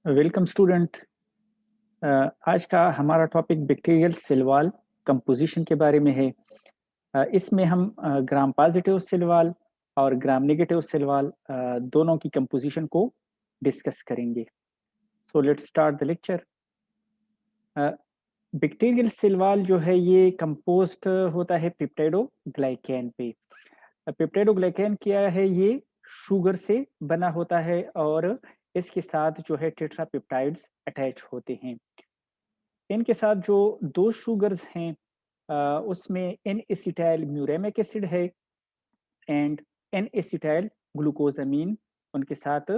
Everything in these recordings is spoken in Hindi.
Welcome student. आज का हमारा topic bacterial cell wall composition के बारे में है। इसमें हम ग्राम पॉजिटिव सेल वॉल और ग्राम नेगेटिव सेल वॉल दोनों की कंपोजिशन को डिस्कस करेंगे। So let's start the lecture. Bacterial cell wall जो है ये कंपोस्ट होता है पेप्टाइडोग्लाइकेन पे। पेप्टाइडोग्लाइकेन क्या है, ये शुगर से बना होता है और इसके साथ जो है टेट्रापेप्टाइड्स अटैच होते हैं। इनके साथ जो दो शुगर्स हैं उसमें एन एसिटाइल म्यूरेमिक एसिड है एंड एन एसिटाइल ग्लूकोजामीन। उनके साथ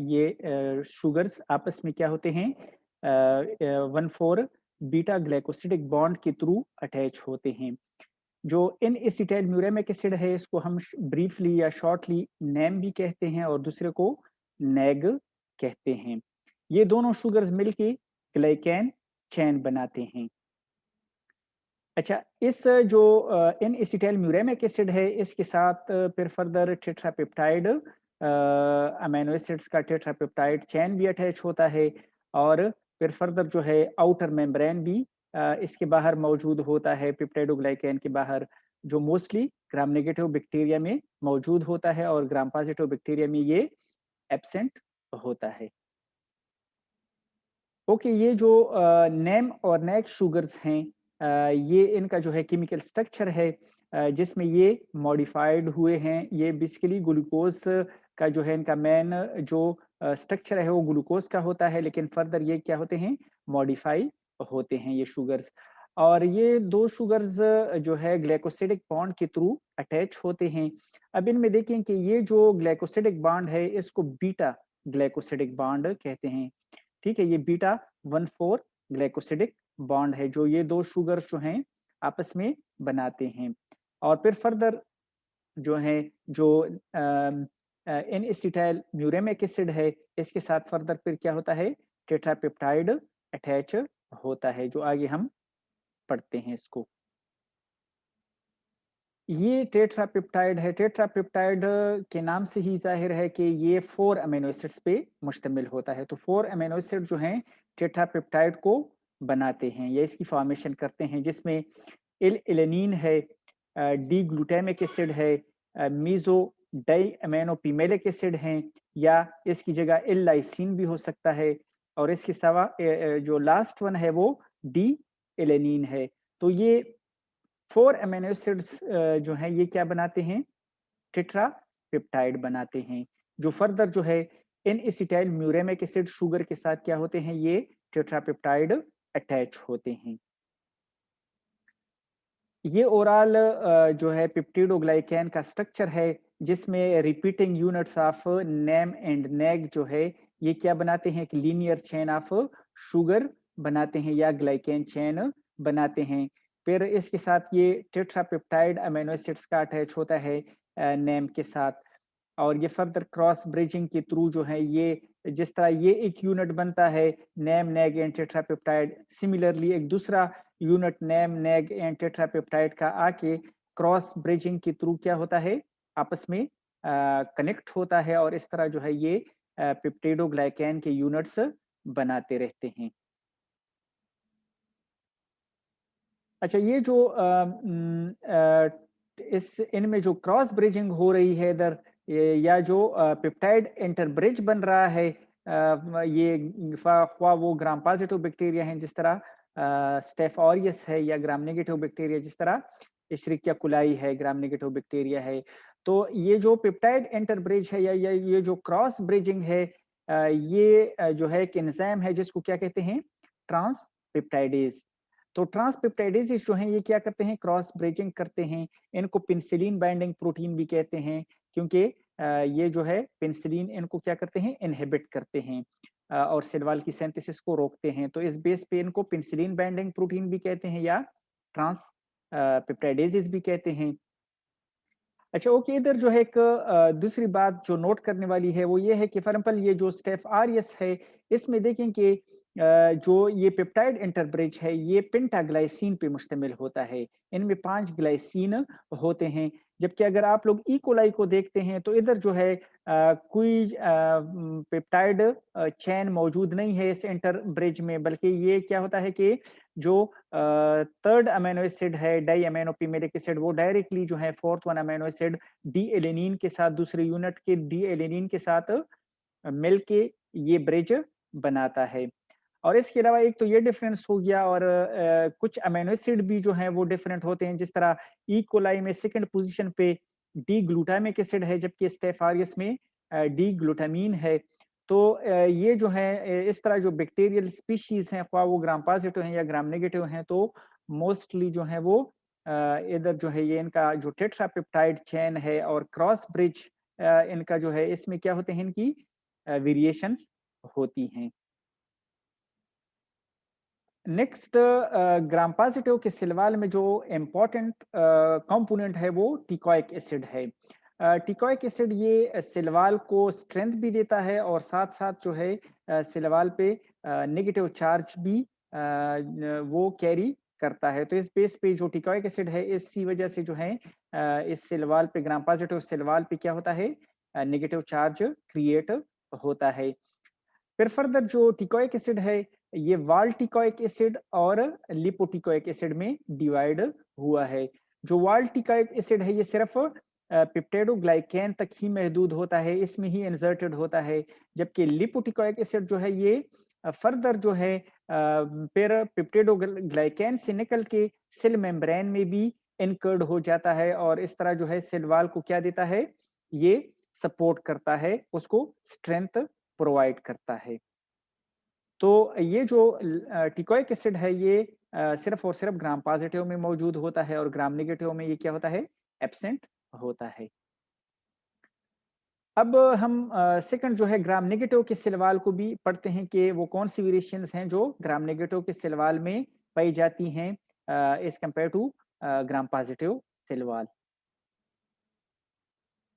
ये शुगर्स आपस में क्या होते हैं, 1,4 बीटा ग्लाइकोसिडिक बॉन्ड के थ्रू अटैच होते हैं। जो एन एसिटाइल म्यूरेमिक एसिड है इसको हम ब्रीफली या शॉर्टली नैम भी कहते हैं और दूसरे को नैग कहते हैं। ये दोनों शुगर्स मिलके ग्लाइकेन चैन बनाते हैं। अच्छा, इस जो एन एसिटाइल म्यूरेमिक एसिड है इसके साथ फिर फर्दर टेट्रापेप्टाइड अमीनो एसिड्स का टेट्रापेप्टाइड चैन भी अटैच होता है और फिर फर्दर जो है आउटर मेम्ब्रेन भी इसके बाहर मौजूद होता है। पेप्टाइडोग्लाइकेन के बाहर जो मोस्टली ग्राम नेगेटिव बैक्टीरिया में मौजूद होता है और ग्राम पॉजिटिव बैक्टीरिया में ये एब्सेंट होता है। ओके, ये जो नेम और नेक शुगर्स हैं, ये इनका जो है केमिकल स्ट्रक्चर है जिसमें ये मॉडिफाइड हुए हैं। ये बेसिकली ग्लूकोज का जो है इनका मेन जो स्ट्रक्चर है वो ग्लूकोज का होता है, लेकिन फर्दर ये क्या होते हैं, मॉडिफाई होते हैं ये शुगर्स। और ये दो शुगर्स जो है ग्लाइकोसिडिक बॉन्ड के थ्रू अटैच होते हैं। अब इनमें देखें कि ये जो ग्लाइकोसिडिक बॉन्ड है इसको बीटा ग्लाइकोसिडिक बॉन्ड कहते हैं। ठीक है, ये बीटा 1,4 ग्लाइकोसिडिक बॉन्ड है जो ये दो शुगर्स जो हैं आपस में बनाते हैं। और फिर फर्दर जो है जो एन एसिटाइल म्यूरेमिक एसिड है इसके साथ फर्दर फिर क्या होता है, टेट्रापेप्टाइड अटैच होता है, जो आगे हम पढ़ते हैं इसको। ये टेट्रापेप्टाइड है। टेट्रापेप्टाइड के नाम से ही जाहिर है कि ये 4 अमीनो एसिड्स पे मुश्तमिल होता है। तो 4 अमीनो एसिड जो हैं टेट्रापेप्टाइड को बनाते हैं या इसकी फॉर्मेशन करते हैं, जिसमें एलेनिन है, डी ग्लूटामिक एसिड है, मीजो डाई अमीनो पिमेलिक एसिड हैं, या इसकी जगह एल लाइसिन भी हो सकता है। और इसके सिवा जो लास्ट वन है वो डी एलेनिन है। तो ये 4 अमीनो एसिड्स जो हैं ये क्या बनाते हैं, टेट्रापेप्टाइड बनाते हैं, जो फर्दर जो है N acetyl muramic acid sugar के साथ क्या होते हैं, ये टेट्रापेप्टाइड अटैच होते हैं। ये ओवरऑल जो है पेप्टिडोग्लाइकेन का स्ट्रक्चर है, जिसमें repeating units of NAM and NAG जो है ये क्या बनाते हैं, एक लीनियर चेन ऑफ शुगर बनाते हैं या ग्लाइकेन चेन बनाते हैं। फिर इसके साथ ये टेट्रापेप्टाइड अमीनो एसिड्स का अटैच होता है नेम के साथ, और ये फर्दर क्रॉस ब्रिजिंग के थ्रू जो है ये जिस तरह ये एक यूनिट बनता है name nag and tetrapeptide, similarly एक दूसरा unit name nag and tetrapeptide का आके क्रॉस ब्रिजिंग के थ्रू क्या होता है, आपस में कनेक्ट होता है और इस तरह जो है ये पेप्टिडोग्लाइकेन के यूनिट्स बनाते रहते हैं। अच्छा, ये जो इस इनमें जो क्रॉस ब्रिजिंग हो रही है इधर, या जो पेप्टाइड इंटरब्रिज बन रहा है, ये ख्वा वो ग्राम पॉजिटिव बैक्टीरिया हैं जिस तरह स्टेफ ऑरियस है, या ग्राम नेगेटिव बैक्टीरिया जिस तरह इश्रिकिया कुलाई है, ग्राम नेगेटिव बैक्टीरिया है। तो ये जो पेप्टाइड इंटरब्रिज है या ये जो क्रॉस ब्रिजिंग है, ये जो है एक एंजाइम है जिसको क्या कहते हैं, ट्रांसपेप्टाइडेज। तो ट्रांसपेप्टाइडेज जो हैं ये क्या करते हैं, क्रॉस ब्रिजिंग करते हैं। इनको पेनिसिलिन बाइंडिंग प्रोटीन भी कहते हैं, क्योंकि ये जो है पेनिसिलिन इनको क्या करते हैं, इनहिबिट करते हैं और सेल वॉल की सिंथेसिस को रोकते हैं। तो इस बेस पे इनको पेनिसिलिन बाइंडिंग प्रोटीन भी कहते हैं या ट्रांस पेप्टाइडेजेस भी कहते हैं। अच्छा, ओके, इधर जो है एक दूसरी बात जो नोट करने वाली है वो ये है कि फॉर एग्जाम्पल ये जो स्टेफ आरियस है इसमें देखें कि जो ये पेप्टाइड इंटरब्रिज है ये पेंटाग्लाइसिन पे मुश्तमिल होता है। इनमें 5 ग्लाइसिन होते हैं, जबकि अगर आप लोग ई कोलाई को देखते हैं तो इधर जो है कोई पेप्टाइड चेन मौजूद नहीं है इस इंटर ब्रिज में, बल्कि ये क्या होता है कि जो थर्ड अमीनो एसिड है डाई अमीनो पीमेलिक एसिड, वो डायरेक्टली जो है fourth one amino acid D alanine के साथ, दूसरे यूनिट के डी एलेनिन के साथ मिलके ये ब्रिज बनाता है। और इसके अलावा एक तो ये डिफरेंस हो गया, और कुछ अमीनो एसिड भी जो हैं वो डिफरेंट होते हैं। जिस तरह ई कोलाई में सेकंड पोजीशन पे डी ग्लूटामिक एसिड है, जबकि स्टेफ ऑरियस में डी ग्लूटामीन है। तो ये जो है इस तरह जो बैक्टीरियल स्पीशीज हैं, ख्वाह वो ग्राम पॉजिटिव हैं या ग्राम नेगेटिव हैं, तो मोस्टली जो है वो इधर जो है ये इनका जो टेट्रापेप्टाइड चेन है और क्रॉस ब्रिज इनका जो है इसमें क्या होते हैं, इनकी वेरिएशंस होती हैं। नेक्स्ट ग्राम पॉजिटिव के सिलवाल में जो इम्पोर्टेंट कंपोनेंट है वो टिकोइक एसिड है। टिकोइक एसिड ये सिलवाल को स्ट्रेंथ भी देता है और साथ साथ जो है सिलवाल पे नेगेटिव चार्ज भी वो कैरी करता है। तो इस बेस पे जो टिकोइक एसिड है, इसी वजह से जो है इस सिलवाल पे, ग्राम पॉजिटिव सिलवाल पे क्या होता है, नेगेटिव चार्ज क्रिएट होता है। फिर फर्दर जो टिकोइक एसिड है, ये वाल टिकोइक एसिड और लिपोटिकोइक एसिड में डिवाइड हुआ है। जो वाल टिकोइक एसिड है ये सिर्फ पेप्टिडोग्लाइकेन तक ही महदूद होता है, इसमें ही इंसर्टेड होता है। जबकि लिपोटिकोइक एसिड जो है ये फर्दर जो है फिर पेप्टिडोग्लाइकेन से निकल के सेल मेम्ब्रेन में भी इनकर्ड हो जाता है, और इस तरह जो है सेल वाल को क्या देता है, ये सपोर्ट करता है, उसको स्ट्रेंथ प्रोवाइड करता है। तो ये जो टिकोइक एसिड है ये सिर्फ और सिर्फ ग्राम पॉजिटिव में मौजूद होता है, और ग्राम नेगेटिव में ये क्या होता है, एब्सेंट होता है। अब हम सेकंड जो है ग्राम नेगेटिव के सिलवाल को भी पढ़ते हैं कि वो कौन सी वेरिएशंस हैं जो ग्राम नेगेटिव के सिलवाल में पाई जाती हैं as compare to gram positive cell wall.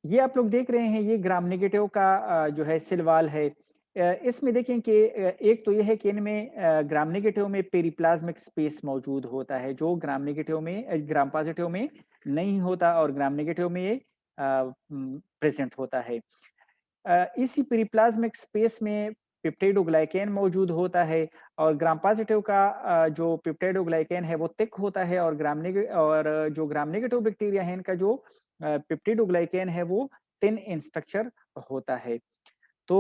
ये आप लोग देख रहे हैं, ये ग्राम नेगेटिव का जो है सिलवाल है। इसमें देखें कि एक तो ये है कि इनमें ग्राम नेगेटिव में पेरिप्लाज्मिक स्पेस मौजूद होता है, जो ग्राम नेगेटिव में ग्राम पॉजिटिव में नहीं होता, और ग्राम नेगेटिव में ये प्रेजेंट होता है। इसी पेरिप्लाज्मिक स्पेस में पेप्टिडोग्लाइकेन मौजूद होता है, और ग्राम पॉजिटिव का जो पेप्टिडोग्लाइकेन है वो थिक होता है, और जो ग्राम नेगेटिव बैक्टीरिया है इनका जो पेप्टिडोग्लाइकेन है वो थिन इन स्ट्रक्चर होता है। तो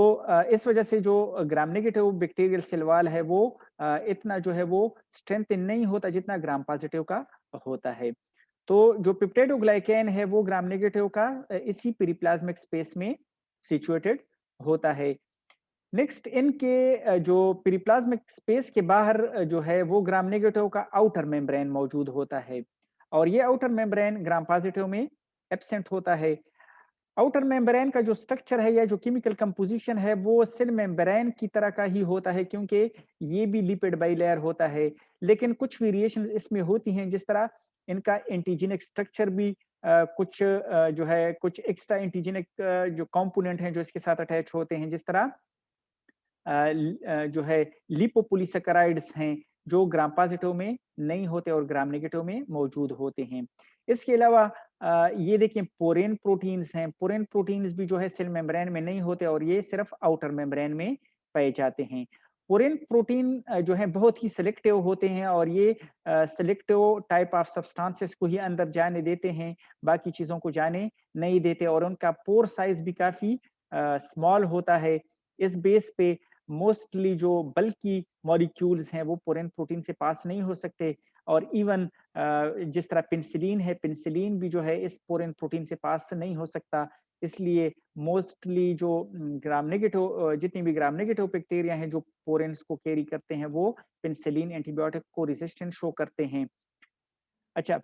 इस वजह से जो gram negative bacterial cell wall है वो इतना जो है वो स्ट्रेंथ नहीं होता जितना ग्राम पॉजिटिव का होता है। तो जो पेप्टिडोग्लाइकेन है वो ग्राम नेगेटिव का इसी पेरिप्लाज्मिक स्पेस में सिचुएटेड होता है। नेक्स्ट इनके जो पेरिप्लाज्मिक स्पेस के बाहर जो है वो ग्राम नेगेटिव का आउटर मेम्ब्रेन मौजूद होता है, और ये आउटर मेम्ब्रेन ग्राम पॉजिटिव में एब्सेंट होता है। आउटर मेम्ब्रेन का जो स्ट्रक्चर है या जो केमिकल कंपोजिशन है वो सेल मेम्ब्रेन की तरह का ही होता है, क्योंकि ये भी लिपिड बाइलेयर होता है। लेकिन कुछ वेरिएशन इसमें होती हैं, जिस तरह इनका एंटीजेनिक स्ट्रक्चर भी कुछ जो है कुछ एक्स्ट्रा एंटीजेनिक जो कंपोनेंट हैं जो इसके साथ अटैच होते हैं, जिस तरह जो है लिपोपोलीसैकेराइड्स हैं, जो ग्राम पॉजिटिव में नहीं होते और ग्राम नेगेटिव में मौजूद होते हैं। इसके अलावा ये देखिए पोरेन प्रोटीन्स हैं, पोरेन प्रोटीन्स भी जो है सेल मेम्ब्रेन में नहीं होते, और ये सिर्फ आउटर मेम्ब्रेन में पाए जाते हैं। पोरेन प्रोटीन जो है बहुत ही सिलेक्टिव होते हैं, और ये सिलेक्टिव टाइप ऑफ सब्सटेंसेस को ही अंदर जाने देते हैं, बाकी चीज़ों को जाने नहीं देते, और उनका पोर साइज भी काफ़ी स्मॉल होता है। इस बेस पे मोस्टली जो बल्कि मॉलिक्यूल्स हैं वो पोरेन प्रोटीन से पास नहीं हो सकते, और इवन जिस तरह पेनिसिलिन है, पेनिसिलिन भी जो है इस पोरेन प्रोटीन से पास नहीं हो सकता। इसलिए मोस्टली जो ग्राम नेगेटिव जितनी भी ग्राम नेगेटिव बैक्टीरिया हैं जो पोरेन्स को कैरी करते हैं, वो पेनिसिलिन एंटीबायोटिक को रेजिस्टेंट शो करते हैं। अच्छा,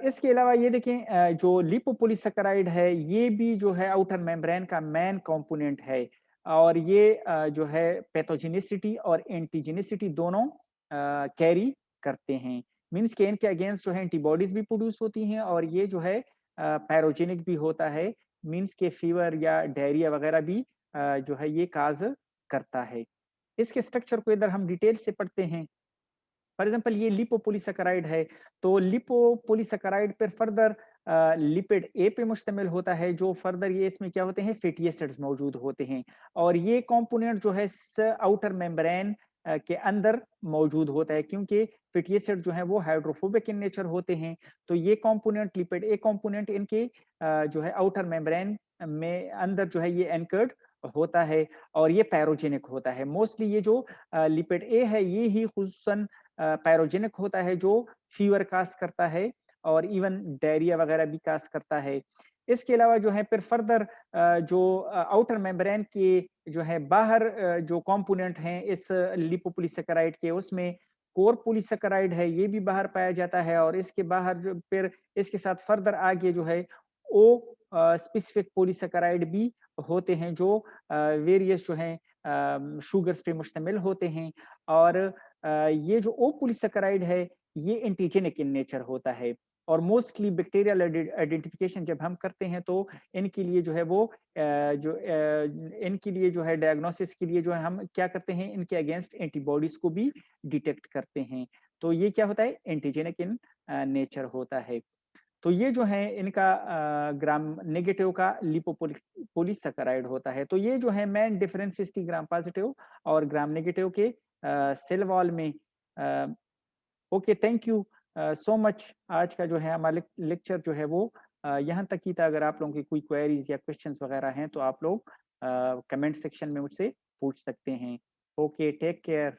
इसके अलावा ये देखें जो लिपोपोलीसैकेराइड है, ये भी जो है आउटर मेम्ब्रेन का मेन कंपोनेंट है, और ये जो है पैथोजेनिसिटी और एंटीजेनिसिटी दोनों कैरी करते हैं। मीन्स कि इनके अगेंस्ट जो है एंटीबॉडीज भी प्रोड्यूस होती हैं, और ये जो है पैरोजेनिक भी होता है, मीन्स के फीवर या डायरिया वगैरह भी जो है ये काज करता है। इसके स्ट्रक्चर को इधर हम डिटेल से पढ़ते हैं। फॉर एग्जाम्पल ये लिपोपोलीसैकेराइड है, तो लिपोपोलीसैकेराइड पर फर्दर लिपिड ए पे मुश्तमिल होता है, जो फर्दर ये इसमें क्या होते हैं, फैटी एसिड्स मौजूद होते हैं और ये कंपोनेंट जो है आउटर मेम्ब्रेन के अंदर मौजूद होता है, क्योंकि फैटी एसिड जो है वो हाइड्रोफोबिक इन नेचर होते हैं। तो ये कंपोनेंट लिपिड ए कंपोनेंट इनके जो है आउटर मेम्ब्रेन में अंदर जो है ये एंकर्ड होता है और ये पैरोजेनिक होता है। मोस्टली ये जो लिपिड ए है ये ही खुसूसन पैरोजेनिक होता है, जो फीवर काज़ करता है और इवन डायरिया वगैरह भी काज़ करता है। इसके अलावा जो है फिर फर्दर जो आउटर मेम्ब्रेन के जो है बाहर जो कंपोनेंट हैं इस लिपोपॉलीसेकेराइड के, उसमें कोर पॉलीसेकेराइड है, ये भी बाहर पाया जाता है और इसके बाहर जो फिर इसके साथ फर्दर आगे जो है ओ स्पेसिफिक पॉलीसेकेराइड भी होते हैं, जो वेरियस जो हैं शुगर्स पे मुश्तमिल होते हैं और ये जो ओ पॉलीसेकेराइड है, ये एंटीजेनिक इन नेचर होता है और मोस्टली बैक्टीरियल आइडेंटिफिकेशन जब हम करते हैं तो इनके लिए जो है वो इनके लिए जो है डायग्नोसिस के लिए जो है हम क्या करते हैं, इनके अगेंस्ट एंटीबॉडीज को भी डिटेक्ट करते हैं। तो ये क्या होता है, एंटीजेनिक इन नेचर होता है। तो ये जो है इनका ग्राम नेगेटिव का लिपोपोलीसैकेराइड होता है। तो ये जो है मेन डिफरेंसेस थी ग्राम पॉजिटिव और ग्राम नेगेटिव के सेल वॉल में। Okay, thank you so much. आज का जो है हमारा लेक्चर जो है वो यहाँ तक ही था। अगर आप लोगों की कोई क्वेरीज या क्वेश्चंस वगैरह हैं तो आप लोग कमेंट सेक्शन में मुझसे पूछ सकते हैं। Okay, take care.